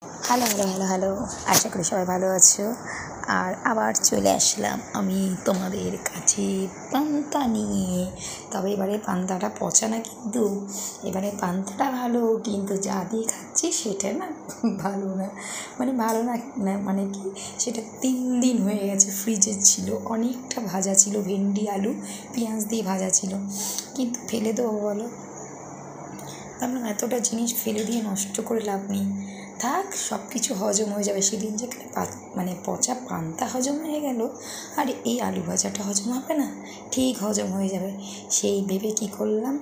Hello hello hello hello, আশা করি সবাই ভালো আছো। আর আবার চলে আসলাম আমি তোমাদের কাছে পান্তা নিয়ে। তবে এবারে পান্তাটা পচা না, কিন্তু এবারে পান্তাটা ভালো, কিন্তু যা দিয়ে খাচ্ছি সেটা না ভালো না। ভালো না মানে কি, সেটা 3 দিন হয়ে গেছে, ফ্রিজে ছিল, অনেকটা ভাজা ছিল, ভেন্ডি আলু পেঁয়াজ দিয়ে ভাজা ছিল, কিন্তু ফেলে দেবো বলো? আমরা এতটা জিনিস ফেলে দিয়ে নষ্ট করে লাভ নেই, থাক, সব কিছু হজম হয়ে যাবে। সেদিন যেখানে পচা পান্তা হজম হয়ে গেল, আর এই আলু ভাজাটা হজম হবে না? ঠিক হজম হয়ে যাবে। সেই ভেবে কী করলাম,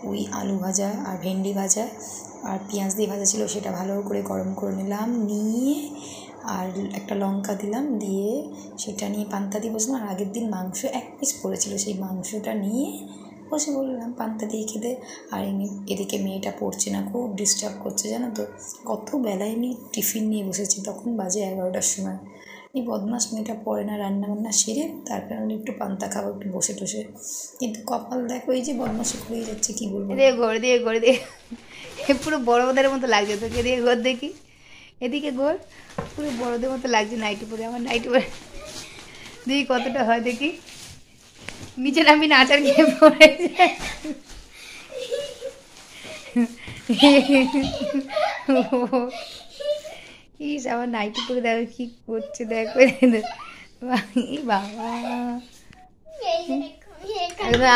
ওই আলু ভাজা আর ভেন্ডি ভাজা আর পেঁয়াজ দিয়ে ভাজা ছিল, সেটা ভালো করে গরম করে নিলাম, নিয়ে আর একটা লঙ্কা দিলাম, দিয়ে সেটা নিয়ে পান্তা দিয়ে বসলাম। আর আগের দিন মাংস 1 পিস পড়েছিল, সেই মাংসটা নিয়ে বসে বললাম পান্তা দিয়ে খেতে। আর এদিকে মেয়েটা পড়ছে না, খুব ডিস্টার্ব করছে জানো তো। কত বেলায় আমি টিফিন নিয়ে বসেছি, তখন বাজে 11টার সময়। এই বদমাস মেয়েটা পড়ে না, রান্নাবান্না সেরে তারপরে আমি একটু পান্তা খাবো, একটু বসে টসে, কিন্তু কপাল দেখো এই যে বদমাসি করেই যাচ্ছে, কী বলবো। ঘর দিয়ে পুরো বড়দের মতো লাগছে তোকে, দিয়ে ঘর দেখি, এদিকে ঘর, পুরো বড়দের মতো লাগছে নাইটি পরে। আমার নাইটি পরে দেখি কতটা হয়, দেখি নিচে নামি না, আচার খেয়ে পড়ে ইস, আমার নাইটি পরে দেখো কি করছে, দেখো বাবা,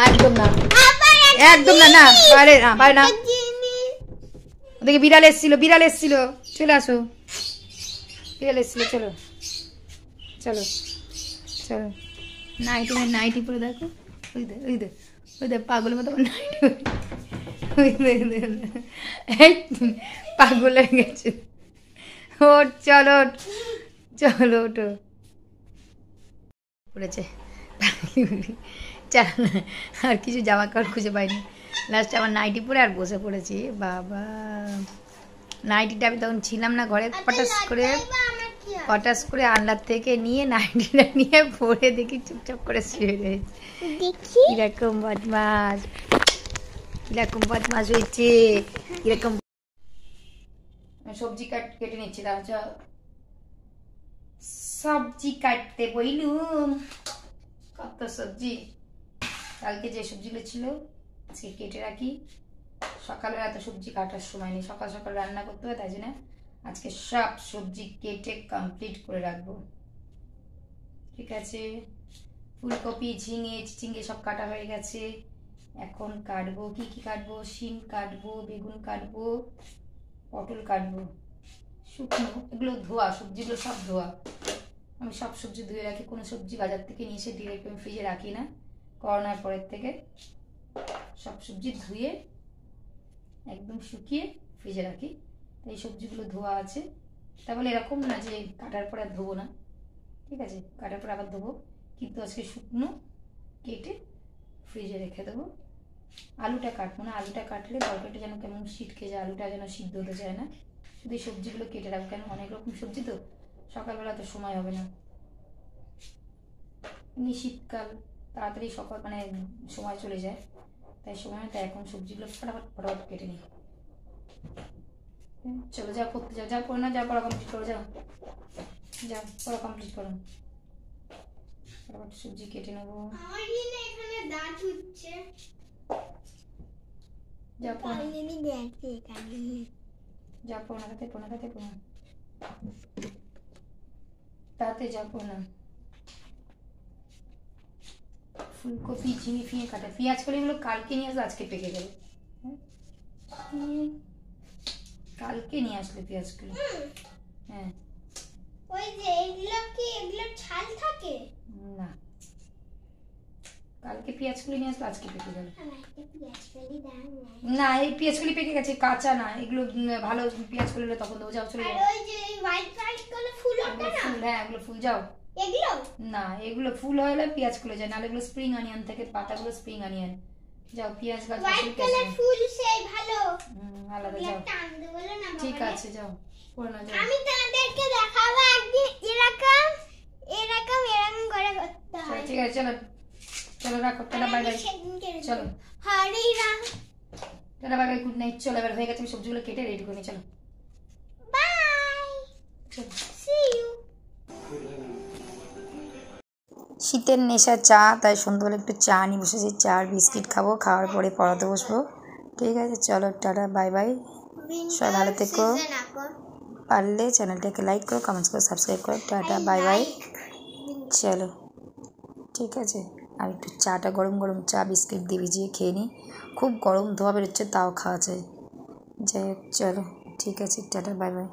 একদম না, একদম না, না পারে না, পারে না। ওদিকে বিড়াল এসছিল, চলে আসো, বিড়াল এসছিল, চলো চলো চলো। নাইটি পরে দেখো, ওই দেখ পাগলের মতো নাইটি, পাগল হয়ে গেছে। ওঠ, চলো চলো, ওঠো, পড়েছে। চল, আর কিছু জামা কাপড় খুঁজে পাইনি, লাস্টে আমার নাইটি পরে আর বসে পড়েছি। বাবা, নাইটিটা আমি তখন ছিলাম না ঘরে, পটাস করে আনলার থেকে নিয়ে নাইটিটা নিয়ে পরে দেখি চুপচাপ করে শুয়ে রয়েছে। কিরকম বদমাস হয়েছে, কিরকম। সবজি কেটে নিচ্ছি, সবজি কাটতে বইলুম, কত সবজি। কালকে যে সবজিগুলো ছিল আজকে কেটে রাখি, সকালে এত সবজি কাটার সময় নেই, সকাল সকাল রান্না করতে হয়, তাই জন্য আজকে সব সবজি কেটে কমপ্লিট করে রাখবো। ঠিক আছে, ফুলকপি, ঝিঙে সব কাটা হয়ে গেছে। এখন কাটবো, কি কি কাটবো, শিম কাটবো, বেগুন কাটবো, পটল কাটবো, শুকনো, এগুলো ধোয়া, সবজিগুলো সব ধোয়া। আমি সব সবজি ধুয়ে রাখি, কোনো সবজি বাজার থেকে নিয়ে এসে ডিরেক্ট আমি ফ্রিজে রাখি না। করোনার পরের থেকে সব সবজি ধুয়ে একদম শুকিয়ে ফ্রিজে রাখি। এই সবজিগুলো ধোয়া আছে, তা বলে এরকম না যে কাটার পর আর ধোবো না, ঠিক আছে, কাটার পর আবার ধোবো, কিন্তু আজকে শুকনো কেটে ফ্রিজে রেখে দেবো। আলুটা কাটবো না, আলুটা কাটলে তরকারিটা যেন কেমন ছিটকে যায়, আলুটা যেন সিদ্ধ হতে চায় না। শুধু এই সবজিগুলো কেটে রাখবো, কেন অনেক রকম সবজি তো, সকালবেলা তো সময় হবে না, এমনি শীতকাল তাড়াতাড়ি সকাল সময় চলে যায়, তাই এখন সবজিগুলো ফটাফট কেটে নিই। চলো, যা করতে যাও, যা করে না, যা পড়া কমপ্লিট করো, যাও পড়া কমপ্লিট করো, ফটাফট সবজি কেটে নেবো। যা তাতে যাবো না। ফুলকপি, ঝিঙে ফিঙে কাটা, পেঁয়াজ কলি এগুলো কালকে নিয়ে আসলে আজকে পেকে গেল। কালকে নিয়ে আসলে পেঁয়াজগুলো, হ্যাঁ। ওই যে এগুলো ছাল থাকে না, কালকে পেঁয়াজগুলো নিয়ে আসলে আজকে পেকে গেল। না, এই পেঁয়াজগুলি পেকে গেছে, কাঁচা না এগুলো, ভালো পেঁয়াজগুলো তখন দেবো, যাও চলে যাও। ওই যে হোয়াইট গুলো ফুল ওঠে না, হ্যাঁ এগুলো ফুল, যাও। এগুলো না, এগুলো ফুল হলে পেঁয়াজ খুলে যায়, নাহলে এগুলো স্প্রিং অনিয়ন থেকে, পাতাগুলো স্প্রিং অনিয়ন। যাও, পেঁয়াজ গাছ হোয়াইট কালার ফুল সেই ভালো, আলাদা, যাও, ঠিক আছে, যাও পড়ে না, যাও। আমি তোমাদেরকে দেখাবো একদিন এরকম করে করতে হয়। ঠিক আছে, চলো চলো, রাখো, টাটা, বাই বাই, চলো, Hare Ram, tata, bye bye, good night. চলো, এবার হয়ে গেছে, আমি সবজিগুলো কেটে রেডি করে নিই, চলো। বাই। See you. শীতের নেশা চা, তাই সন্ধ্যাবেলা একটু চা নিয়ে বসেছি। চা আর বিস্কিট খাবো, খাওয়ার পরে পড়াতে বসবো। ঠিক আছে, চলো টাটা, বাই বাই। সবাই ভালো থেকো। Season এখন। পারলে চ্যানেলটাকে লাইক করো, কমেন্টস করো, সাবস্ক্রাইব করো। Tata, bye bye. চলো, ঠিক আছে। আর একটু চাটা গরম গরম চা বিস্কিট দিয়ে ভিজিয়ে খেয়ে নিই। খুব গরম ধোয়া বেরোচ্ছে, তাও খাওয়া চাই। যাই হোক, চলো, ঠিক আছে, টাটা, বাই বাই।